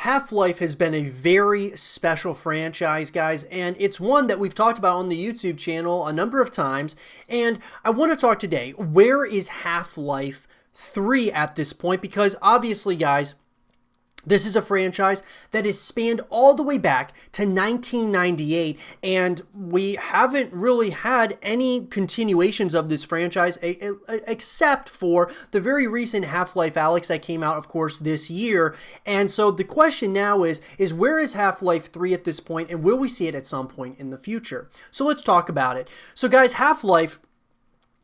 Half-Life has been a very special franchise, guys, and it's one that we've talked about on the YouTube channel a number of times, and I want to talk today, where is Half-Life 3 at this point? Because obviously, guys, this is a franchise that has spanned all the way back to 1998, and we haven't really had any continuations of this franchise except for the very recent Half-Life Alyx that came out, of course, this year. And so the question now is where is Half-Life 3 at this point, and will we see it at some point in the future? So let's talk about it. So guys, Half-Life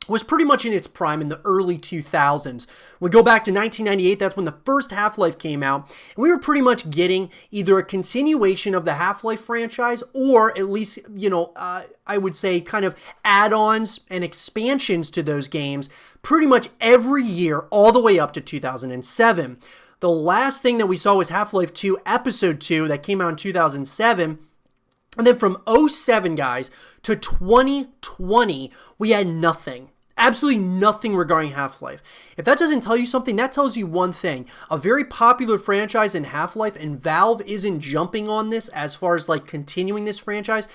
was pretty much in its prime in the early 2000s. We go back to 1998, that's when the first Half-Life came out, and we were pretty much getting either a continuation of the Half-Life franchise or at least, I would say kind of add-ons and expansions to those games pretty much every year all the way up to 2007. The last thing that we saw was Half-Life 2 Episode 2 that came out in 2007. And then from 2007, guys, to 2020, we had nothing. Absolutely nothing regarding Half-Life. If that doesn't tell you something, that tells you one thing. A very popular franchise in Half-Life, and Valve isn't jumping on this as far as like continuing this franchise.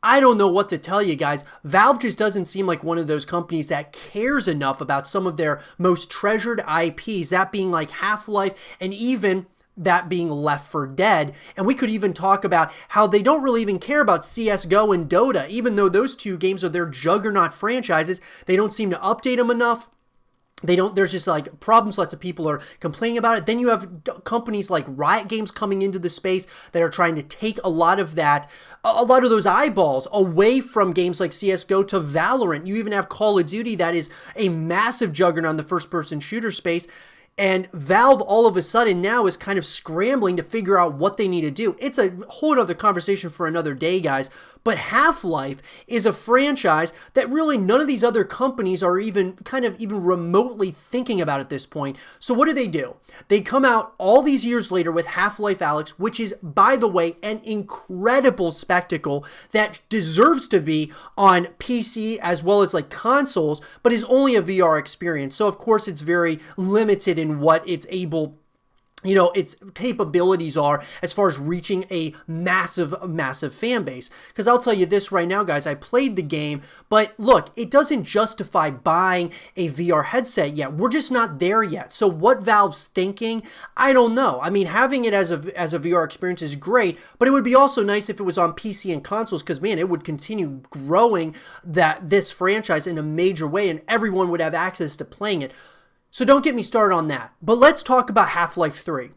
I don't know what to tell you guys. Valve just doesn't seem like one of those companies that cares enough about some of their most treasured IPs, that being like Half-Life and even that being Left 4 Dead. And we could even talk about how they don't really even care about CSGO and Dota, even though those two games are their juggernaut franchises. They don't seem to update them enough. There's just like problems, lots of people are complaining about it. Then you have companies like Riot Games coming into the space that are trying to take a lot of those eyeballs away from games like CSGO to Valorant. You even have Call of Duty that is a massive juggernaut in the first-person shooter space. And Valve all of a sudden now is kind of scrambling to figure out what they need to do. It's a whole other conversation for another day, guys. But Half-Life is a franchise that really none of these other companies are even remotely thinking about at this point. So what do? They come out all these years later with Half-Life Alyx, which is, by the way, an incredible spectacle that deserves to be on PC as well as like consoles, but is only a VR experience. So of course it's very limited in what it's able, its capabilities are as far as reaching a massive fan base. Because I'll tell you this right now, guys, I played the game, but look, it doesn't justify buying a VR headset yet. We're just not there yet. So what Valve's thinking, I don't know. I mean, having it as a VR experience is great, but it would be also nice if it was on PC and consoles, because man, it would continue growing this franchise in a major way, and everyone would have access to playing it. So don't get me started on that. But let's talk about Half-Life 3.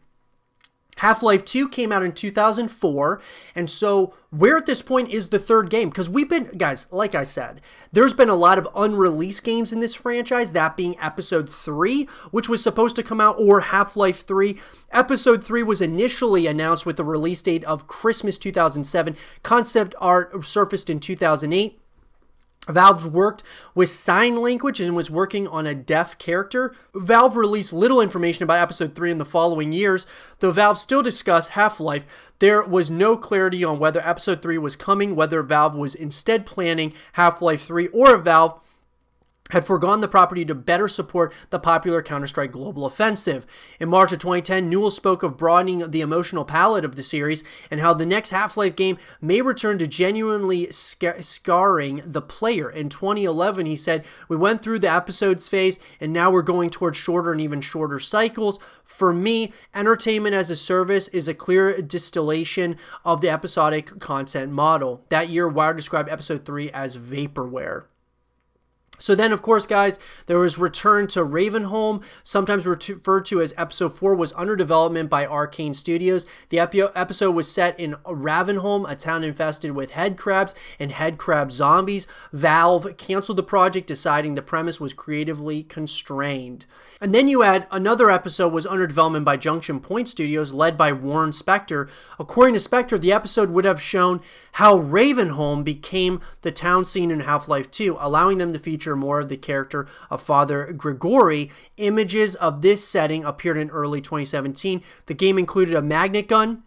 Half-Life 2 came out in 2004, and so where at this point is the third game? Because guys, like I said, there's been a lot of unreleased games in this franchise, that being Episode 3, which was supposed to come out, or Half-Life 3. Episode 3 was initially announced with the release date of Christmas 2007. Concept art surfaced in 2008. Valve worked with sign language and was working on a deaf character. Valve released little information about Episode 3 in the following years. Though Valve still discussed Half-Life, there was no clarity on whether Episode 3 was coming, whether Valve was instead planning Half-Life 3, or if Valve had forgone the property to better support the popular Counter-Strike Global Offensive. In March of 2010, Newell spoke of broadening the emotional palette of the series and how the next Half-Life game may return to genuinely scarring the player. In 2011, he said, "We went through the episodes phase, and now we're going towards shorter and even shorter cycles. For me, entertainment as a service is a clear distillation of the episodic content model." That year, Wired described Episode 3 as vaporware. So then, of course, guys, there was Return to Ravenholm, sometimes referred to as Episode 4, was under development by Arcane Studios. The episode was set in Ravenholm, a town infested with headcrabs and headcrab zombies. Valve canceled the project, deciding the premise was creatively constrained. And then you had another episode was under development by Junction Point Studios, led by Warren Spector. According to Spector, the episode would have shown how Ravenholm became the town scene in Half-Life 2, allowing them to feature more of the character of Father Grigori. Images of this setting appeared in early 2017. The game included a magnet gun,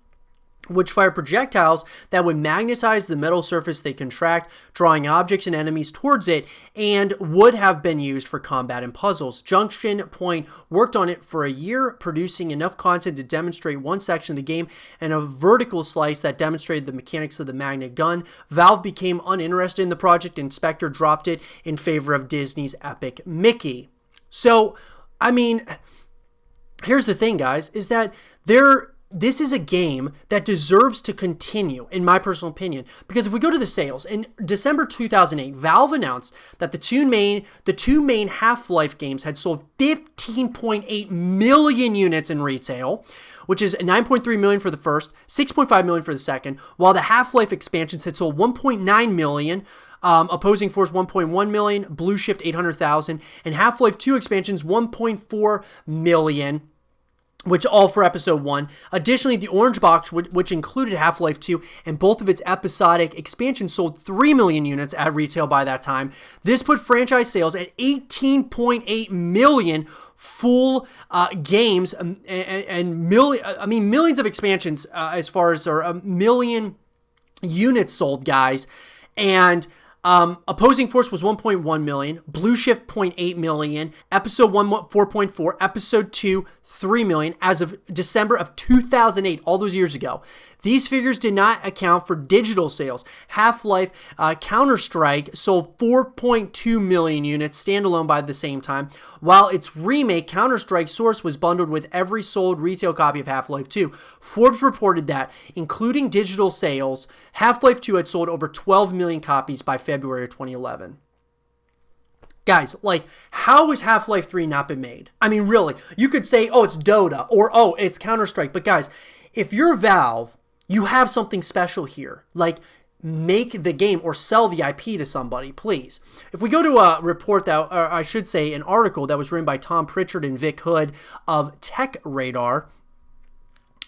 which fire projectiles that would magnetize the metal surface they contract, drawing objects and enemies towards it, and would have been used for combat and puzzles. Junction Point worked on it for a year, producing enough content to demonstrate one section of the game and a vertical slice that demonstrated the mechanics of the magnet gun. Valve became uninterested in the project, and Spectre dropped it in favor of Disney's Epic Mickey. So, I mean, here's the thing, guys, is that this is a game that deserves to continue, in my personal opinion, because if we go to the sales, in December 2008, Valve announced that the two main Half-Life games had sold 15.8 million units in retail, which is 9.3 million for the first, 6.5 million for the second, while the Half-Life expansions had sold 1.9 million, Opposing Force 1.1 million, Blue Shift 800,000, and Half-Life 2 expansions 1.4 million, which all for Episode 1. Additionally, the Orange Box, which included Half-Life 2 and both of its episodic expansions, sold 3 million units at retail by that time. This put franchise sales at 18.8 million full games and millions of expansions as far as or a million units sold, guys. And Opposing Force was 1.1 million, Blue Shift 0.8 million, Episode 1 4.4, Episode 2 3 million as of December of 2008, all those years ago. These figures did not account for digital sales. Half-Life Counter-Strike sold 4.2 million units standalone by the same time, while its remake Counter-Strike Source was bundled with every sold retail copy of Half-Life 2. Forbes reported that, including digital sales, Half-Life 2 had sold over 12 million copies by February of 2011. Guys, like, how has Half-Life 3 not been made? I mean, really, you could say, oh, it's Dota, or oh, it's Counter-Strike, but guys, if you're Valve, you have something special here. Like, make the game or sell the IP to somebody, please. If we go to a report that, or I should say an article that was written by Tom Pritchard and Vic Hood of Tech Radar,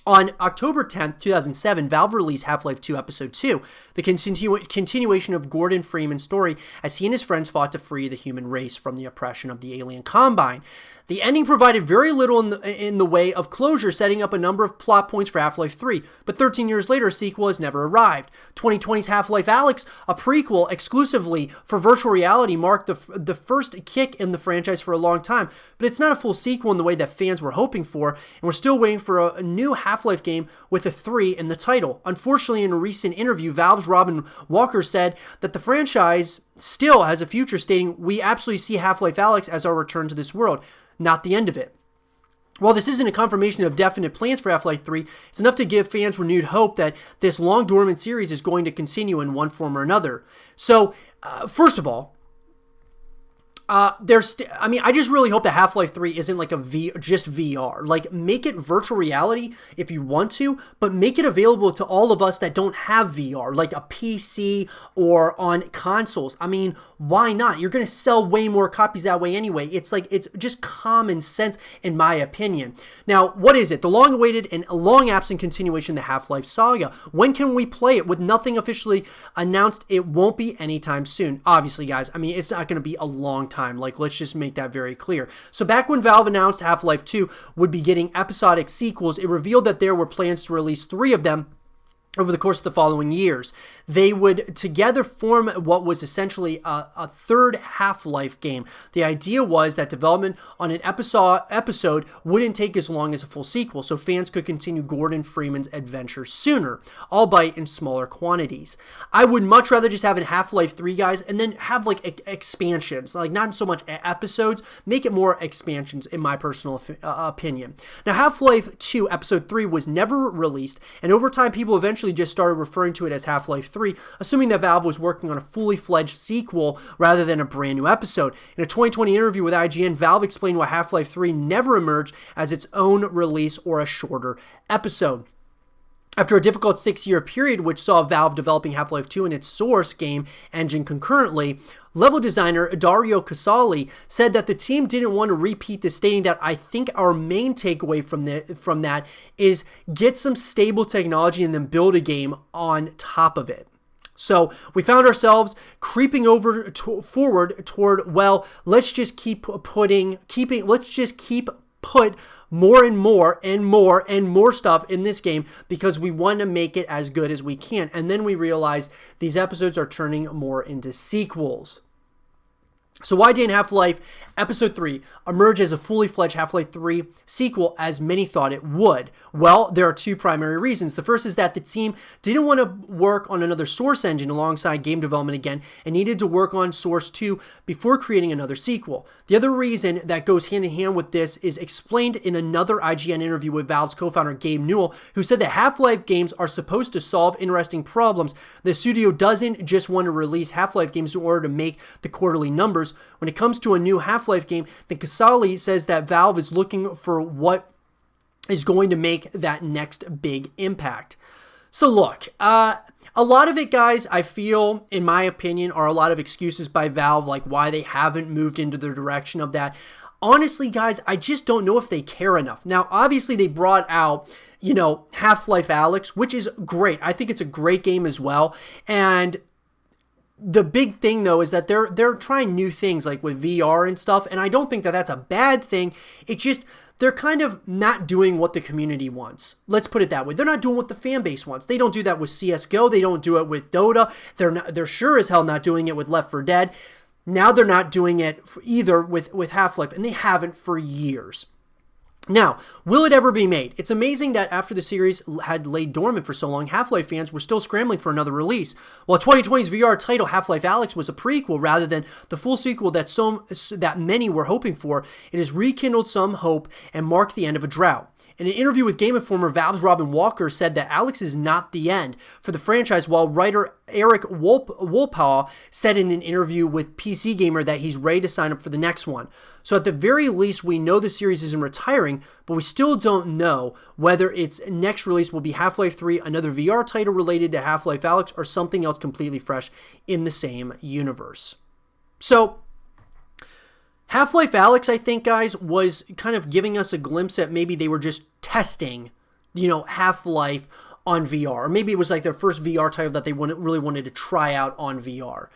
on October 10th, 2007, Valve released Half-Life 2 Episode 2, the continuation of Gordon Freeman's story as he and his friends fought to free the human race from the oppression of the alien Combine. The ending provided very little in the way of closure, setting up a number of plot points for Half-Life 3, but 13 years later, a sequel has never arrived. 2020's Half-Life Alyx, a prequel exclusively for virtual reality, marked the first kick in the franchise for a long time, but it's not a full sequel in the way that fans were hoping for, and we're still waiting for a new Half-Life game with a 3 in the title. Unfortunately, in a recent interview, Valve's Robin Walker said that the franchise still has a future, stating, "We absolutely see Half-Life Alyx as our return to this world, not the end of it." While this isn't a confirmation of definite plans for Half-Life 3, it's enough to give fans renewed hope that this long dormant series is going to continue in one form or another. So, first of all, I just really hope that Half-Life 3 isn't like just VR. Like, make it virtual reality if you want to, but make it available to all of us that don't have VR, like a PC or on consoles. I mean, why not? You're going to sell way more copies that way anyway. It's just common sense, in my opinion. Now, what is it? The long-awaited and long-absent continuation of the Half-Life saga. When can we play it? With nothing officially announced, it won't be anytime soon. Obviously, guys, I mean, it's not going to be a long time. Like, let's just make that very clear. So back when Valve announced Half-Life 2 would be getting episodic sequels, it revealed that there were plans to release 3 of them over the course of the following years. They would together form what was essentially a third Half-Life game. The idea was that development on an episode wouldn't take as long as a full sequel, so fans could continue Gordon Freeman's adventure sooner, albeit in smaller quantities. I would much rather just have a Half-Life 3, guys, and then have like expansions, like not so much episodes, make it more expansions, in my personal opinion. Now, Half-Life 2 Episode 3 was never released, and over time people eventually just started referring to it as Half-Life 3, assuming that Valve was working on a fully fledged sequel rather than a brand new episode. In a 2020 interview with IGN, Valve explained why Half-Life 3 never emerged as its own release or a shorter episode. After a difficult 6-year period, which saw Valve developing Half-Life 2 and its Source game engine concurrently, level designer Dario Casali said that the team didn't want to repeat this, stating that, "I think our main takeaway from that is get some stable technology and then build a game on top of it." So we found ourselves creeping forward toward, well, let's just keep put more and more and more and more stuff in this game because we want to make it as good as we can. And then we realize these episodes are turning more into sequels. So why didn't Half-Life Episode 3 emerge as a fully fledged Half-Life 3 sequel as many thought it would? Well, there are two primary reasons. The first is that the team didn't want to work on another Source engine alongside game development again and needed to work on Source 2 before creating another sequel. The other reason that goes hand in hand with this is explained in another IGN interview with Valve's co-founder Gabe Newell, who said that Half-Life games are supposed to solve interesting problems. The studio doesn't just want to release Half-Life games in order to make the quarterly numbers. When it comes to a new Half-Life game, then Casale says that Valve is looking for what is going to make that next big impact. So look, a lot of it, guys, I feel, in my opinion, are a lot of excuses by Valve, like why they haven't moved into the direction of that. Honestly, guys, I just don't know if they care enough. Now, obviously, they brought out, Half-Life Alyx, which is great. I think it's a great game as well. And the big thing, though, is that they're trying new things, like with VR and stuff, and I don't think that that's a bad thing. It's just they're kind of not doing what the community wants. Let's put it that way. They're not doing what the fan base wants. They don't do that with CSGO. They don't do it with Dota. They're sure as hell not doing it with Left 4 Dead. Now they're not doing it either with Half-Life, and they haven't for years. Now, will it ever be made? It's amazing that after the series had laid dormant for so long, Half-Life fans were still scrambling for another release. While 2020's VR title, Half-Life Alyx, was a prequel rather than the full sequel that many were hoping for, it has rekindled some hope and marked the end of a drought. In an interview with Game Informer, Valve's Robin Walker said that Alyx is not the end for the franchise, while writer Eric Wolpaw said in an interview with PC Gamer that he's ready to sign up for the next one. So at the very least, we know the series isn't retiring, but we still don't know whether its next release will be Half-Life 3, another VR title related to Half-Life Alyx, or something else completely fresh in the same universe. So Half-Life Alyx, I think, guys, was kind of giving us a glimpse at maybe they were just testing, Half-Life on VR. Or maybe it was like their first VR title that they really wanted to try out on VR.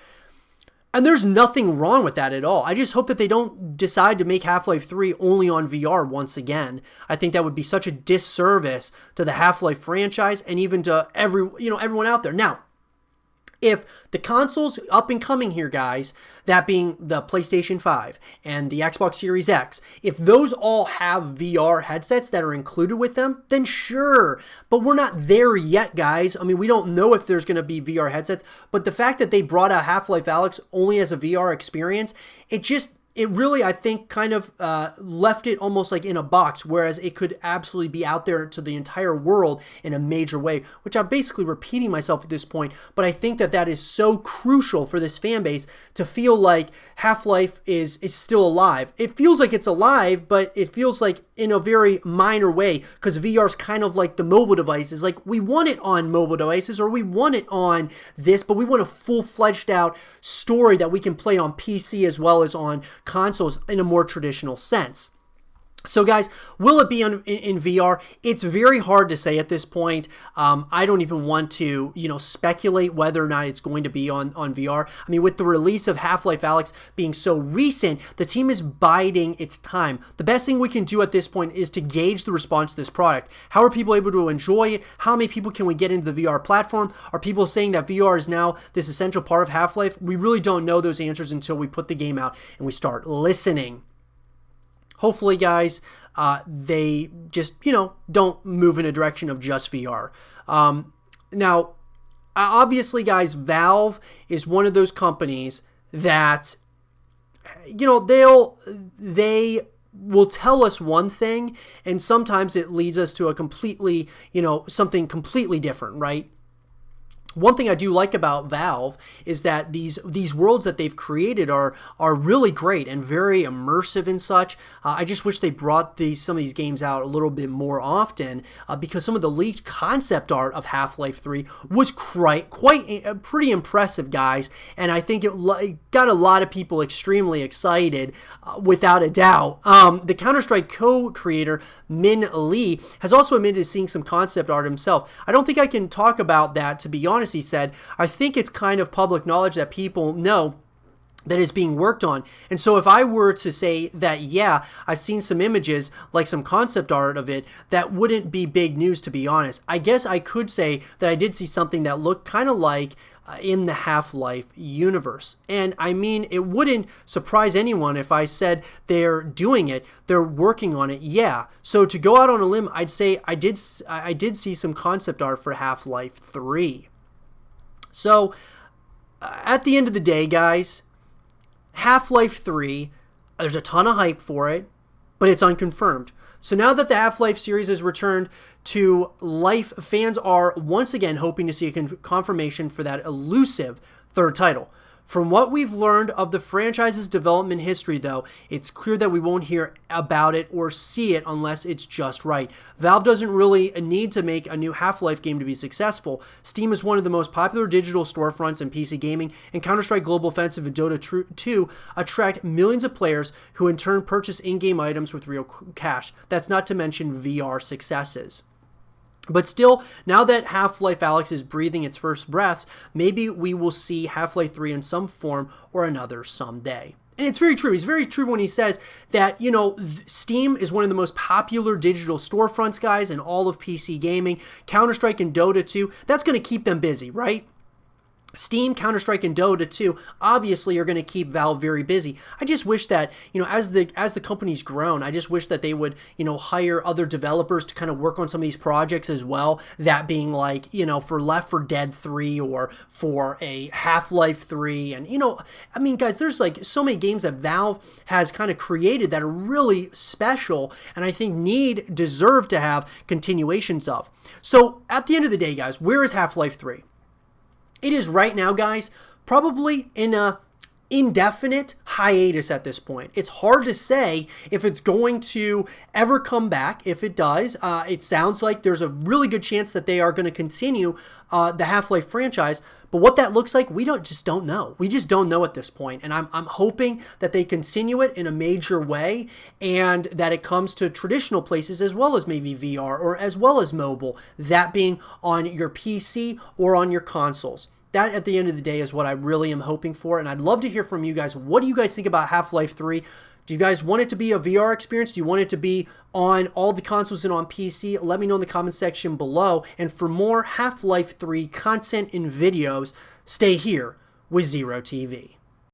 And there's nothing wrong with that at all. I just hope that they don't decide to make Half-Life 3 only on VR once again. I think that would be such a disservice to the Half-Life franchise and even to everyone out there. Now, if the consoles up and coming here, guys, that being the PlayStation 5 and the Xbox Series X, if those all have VR headsets that are included with them, then sure. But we're not there yet, guys. I mean, we don't know if there's going to be VR headsets, but the fact that they brought out Half-Life Alyx only as a VR experience, it really, I think, kind of left it almost like in a box, whereas it could absolutely be out there to the entire world in a major way, which I'm basically repeating myself at this point, but I think that is so crucial for this fan base to feel like Half-Life is still alive. It feels like it's alive, but it feels like in a very minor way, because VR is kind of like the mobile devices. Like, we want it on mobile devices, or we want it on this, but we want a full-fledged out story that we can play on PC as well as on consoles in a more traditional sense. So guys, will it be in VR? It's very hard to say at this point. I don't even want to, speculate whether or not it's going to be on VR. I mean, with the release of Half-Life Alyx being so recent, the team is biding its time. The best thing we can do at this point is to gauge the response to this product. How are people able to enjoy it? How many people can we get into the VR platform? Are people saying that VR is now this essential part of Half-Life? We really don't know those answers until we put the game out and we start listening. Hopefully, guys, they just, don't move in a direction of just VR. Now, obviously, guys, Valve is one of those companies that, they will tell us one thing, and sometimes it leads us to a completely, something completely different, right? One thing I do like about Valve is that these worlds that they've created are really great and very immersive and such. I just wish they brought some of these games out a little bit more often because some of the leaked concept art of Half-Life 3 was pretty impressive, guys. And I think it got a lot of people extremely excited, without a doubt. The Counter-Strike co-creator Min Lee has also admitted to seeing some concept art himself. I don't think I can talk about that, to be honest. He said, I think it's kind of public knowledge that people know that is being worked on. And so if I were to say that, yeah, I've seen some images, like some concept art of it, that wouldn't be big news, to be honest. I guess I could say that I did see something that looked kind of like in the Half-Life universe. And I mean, it wouldn't surprise anyone if I said they're doing it, they're working on it, yeah. So to go out on a limb, I'd say I did see some concept art for Half-Life 3. So at the end of the day, guys, Half-Life 3, there's a ton of hype for it, but it's unconfirmed. So now that the Half-Life series has returned to life, fans are once again hoping to see a confirmation for that elusive third title. From what we've learned of the franchise's development history, though, it's clear that we won't hear about it or see it unless it's just right. Valve doesn't really need to make a new Half-Life game to be successful. Steam is one of the most popular digital storefronts in PC gaming, and Counter-Strike Global Offensive and Dota 2 attract millions of players who in turn purchase in-game items with real cash. That's not to mention VR successes. But still, now that Half-Life Alyx is breathing its first breaths, maybe we will see Half-Life 3 in some form or another someday. And it's very true. He's very true when he says that, you know, Steam is one of the most popular digital storefronts, guys, in all of PC gaming. Counter-Strike and Dota 2, that's going to keep them busy, right? Steam, Counter-Strike, and Dota 2 obviously are going to keep Valve very busy. I just wish that, you know, as the company's grown, I just wish that they would, you know, hire other developers to kind of work on some of these projects as well. That being like, you know, for Left 4 Dead 3 or for a Half-Life 3. And, you know, I mean, guys, there's like so many games that Valve has kind of created that are really special and I think deserve to have continuations of. So at the end of the day, guys, where is Half-Life 3? It is right now, guys, probably in a indefinite hiatus at this point. It's hard to say if it's going to ever come back. If it does, it sounds like there's a really good chance that they are going to continue the Half-Life franchise. But what that looks like, we just don't know. We just don't know at this point. And I'm hoping that they continue it in a major way and that it comes to traditional places as well as maybe VR or as well as mobile, that being on your PC or on your consoles. That, at the end of the day, is what I really am hoping for. And I'd love to hear from you guys. What do you guys think about Half-Life 3? Do you guys want it to be a VR experience? Do you want it to be on all the consoles and on PC? Let me know in the comment section below. And for more Half-Life 3 content and videos, stay here with Zero TV.